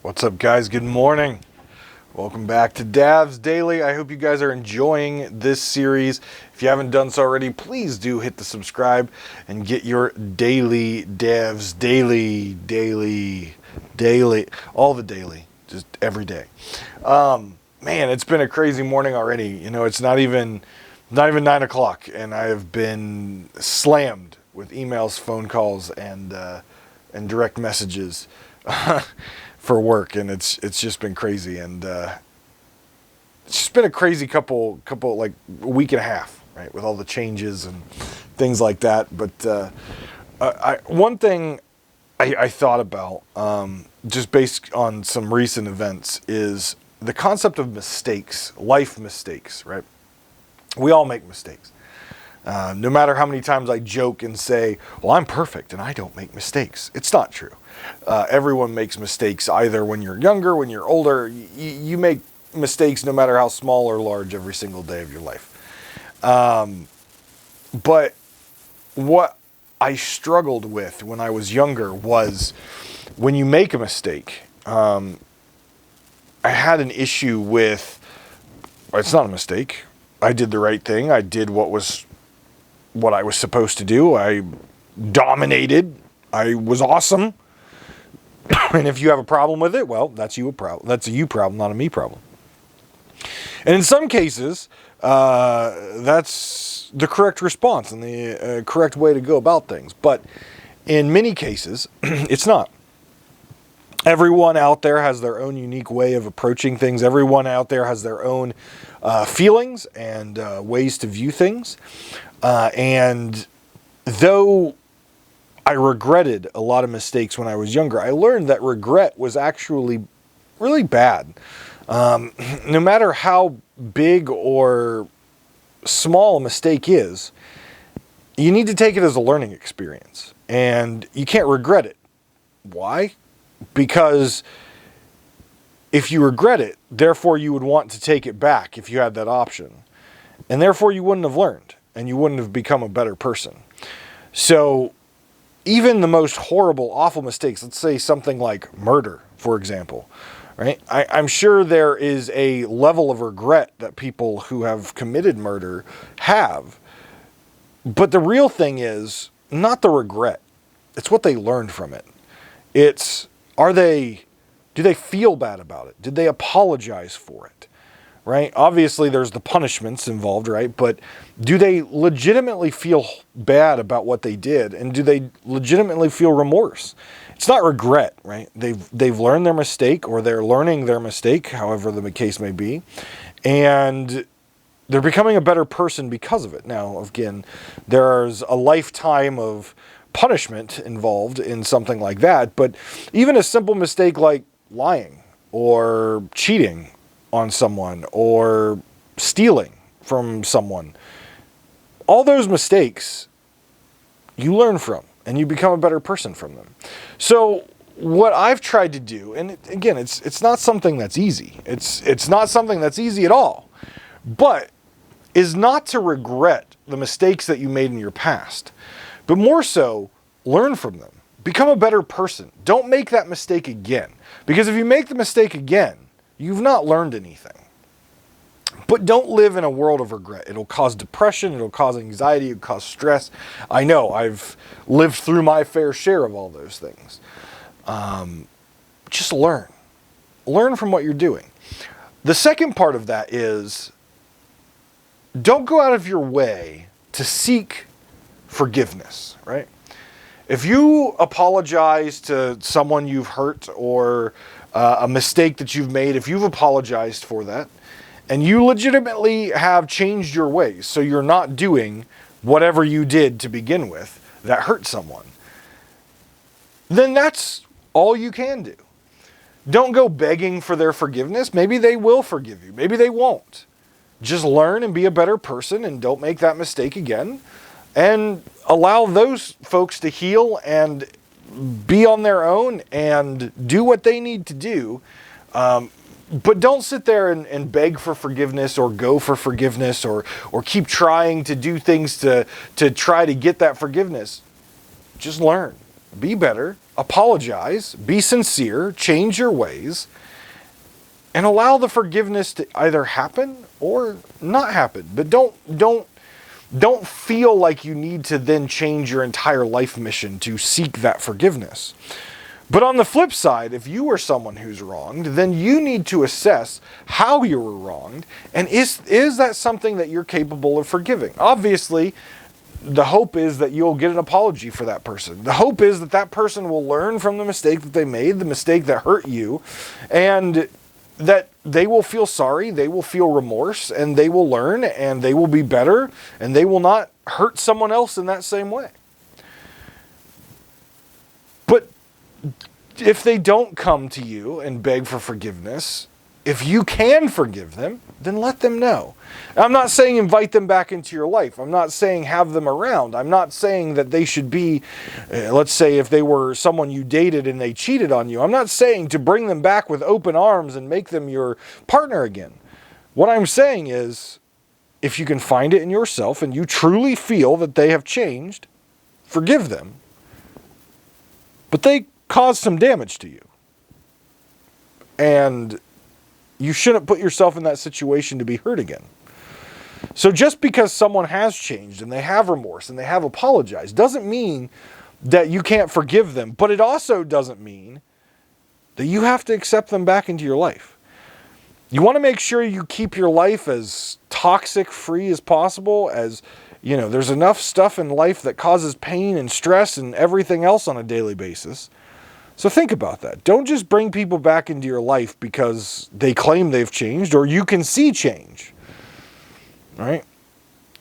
What's up, guys? Good morning. Welcome back to Davs Daily. I hope you guys are enjoying this series. If you haven't done so already, please do hit the subscribe and get your daily Davs daily, all the daily, just every day. Man, it's been a crazy morning already. You know, it's not even 9 o'clock, and I have been slammed with emails, phone calls, and direct messages for work, and it's just been crazy, and it's just been a crazy couple like a week and a half, right, with all the changes and things like that. But one thing I thought about, just based on some recent events, is the concept of mistakes, life mistakes, right? We all make mistakes. No matter how many times I joke and say, well, I'm perfect and I don't make mistakes. It's not true. Everyone makes mistakes, either when you're younger, when you're older. You make mistakes no matter how small or large every single day of your life. But what I struggled with when I was younger was when you make a mistake, I had an issue with, it's not a mistake. I did the right thing. I did what I was supposed to do. I dominated. I was awesome. And if you have a problem with it, well, that's you a problem. That's a you problem, not a me problem. And in some cases, that's the correct response and the correct way to go about things. But in many cases, it's not. Everyone out there has their own unique way of approaching things. Everyone out there has their own feelings and ways to view things. And though I regretted a lot of mistakes when I was younger, I learned that regret was actually really bad. No matter how big or small a mistake is, you need to take it as a learning experience. And you can't regret it. Why? Because if you regret it, therefore you would want to take it back if you had that option. And therefore you wouldn't have learned and you wouldn't have become a better person. So even the most horrible, awful mistakes, let's say something like murder, for example, right? I'm sure there is a level of regret that people who have committed murder have. But the real thing is not the regret. It's what they learned from it. It's, do they feel bad about it? Did they apologize for it? Right? Obviously, there's the punishments involved, right? But do they legitimately feel bad about what they did? And do they legitimately feel remorse? It's not regret, right? They've learned their mistake, or they're learning their mistake, however the case may be. And they're becoming a better person because of it. Now, again, there's a lifetime of punishment involved in something like that. But even a simple mistake like lying or cheating on someone or stealing from someone, all those mistakes you learn from and you become a better person from them. So what I've tried to do, and again, it's not something that's easy. It's not something that's easy at all, but is not to regret the mistakes that you made in your past, but more so learn from them. Become a better person. Don't make that mistake again, because if you make the mistake again, you've not learned anything. But don't live in a world of regret. It'll cause depression. It'll cause anxiety. It'll cause stress. I know. I've lived through my fair share of all those things. Just learn. Learn from what you're doing. The second part of that is, don't go out of your way to seek forgiveness, right? If you apologize to someone you've hurt, or a mistake that you've made, if you've apologized for that, and you legitimately have changed your ways, so you're not doing whatever you did to begin with that hurt someone, then that's all you can do. Don't go begging for their forgiveness. Maybe they will forgive you. Maybe they won't. Just learn and be a better person, and don't make that mistake again. And allow those folks to heal and be on their own and do what they need to do. But don't sit there and beg for forgiveness, or go for forgiveness, or keep trying to do things to try to get that forgiveness. Just learn. be better, apologize, be sincere, change your ways, and allow the forgiveness to either happen or not happen. But don't feel like you need to then change your entire life mission to seek that forgiveness. But on the flip side, if you are someone who's wronged, then you need to assess how you were wronged, and is that something that you're capable of forgiving? Obviously, the hope is that you'll get an apology for that person. The hope is that that person will learn from the mistake that they made, the mistake that hurt you, and that they will feel sorry, they will feel remorse, and they will learn, and they will be better, and they will not hurt someone else in that same way. But if they don't come to you and beg for forgiveness, if you can forgive them, then let them know. I'm not saying invite them back into your life. I'm not saying have them around. I'm not saying that they should be, let's say if they were someone you dated and they cheated on you, I'm not saying to bring them back with open arms and make them your partner again. What I'm saying is, if you can find it in yourself and you truly feel that they have changed, forgive them. But they caused some damage to you. And you shouldn't put yourself in that situation to be hurt again. So just because someone has changed and they have remorse and they have apologized doesn't mean that you can't forgive them, but it also doesn't mean that you have to accept them back into your life. You want to make sure you keep your life as toxic free as possible, as there's enough stuff in life that causes pain and stress and everything else on a daily basis. So think about that. Don't just bring people back into your life because they claim they've changed or you can see change. All right?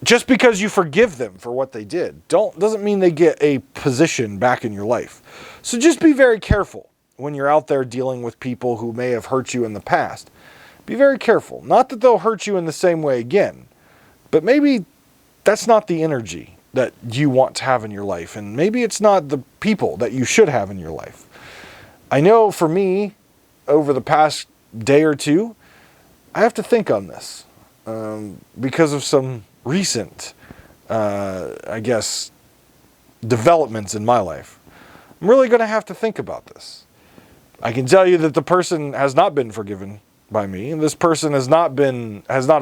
Just because you forgive them for what they did doesn't mean they get a position back in your life. So just be very careful when you're out there dealing with people who may have hurt you in the past. Be very careful. Not that they'll hurt you in the same way again, but maybe that's not the energy that you want to have in your life, and maybe it's not the people that you should have in your life. I know for me, over the past day or two, I have to think on this because of some recent, developments in my life. I'm really going to have to think about this. I can tell you that the person has not been forgiven by me, and this person has not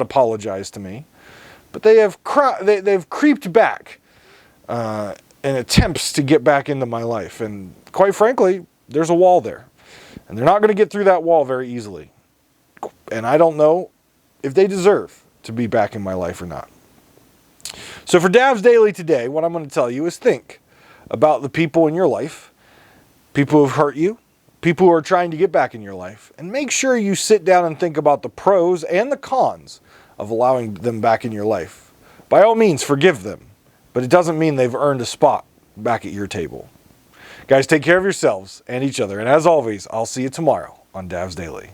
apologized to me, but they've creeped back in attempts to get back into my life, and quite frankly, there's a wall there, and they're not going to get through that wall very easily. And I don't know if they deserve to be back in my life or not. So for Davs Daily today, what I'm going to tell you is think about the people in your life, people who have hurt you, people who are trying to get back in your life, and make sure you sit down and think about the pros and the cons of allowing them back in your life. By all means, forgive them, but it doesn't mean they've earned a spot back at your table. Guys, take care of yourselves and each other. And as always, I'll see you tomorrow on Davs Daily.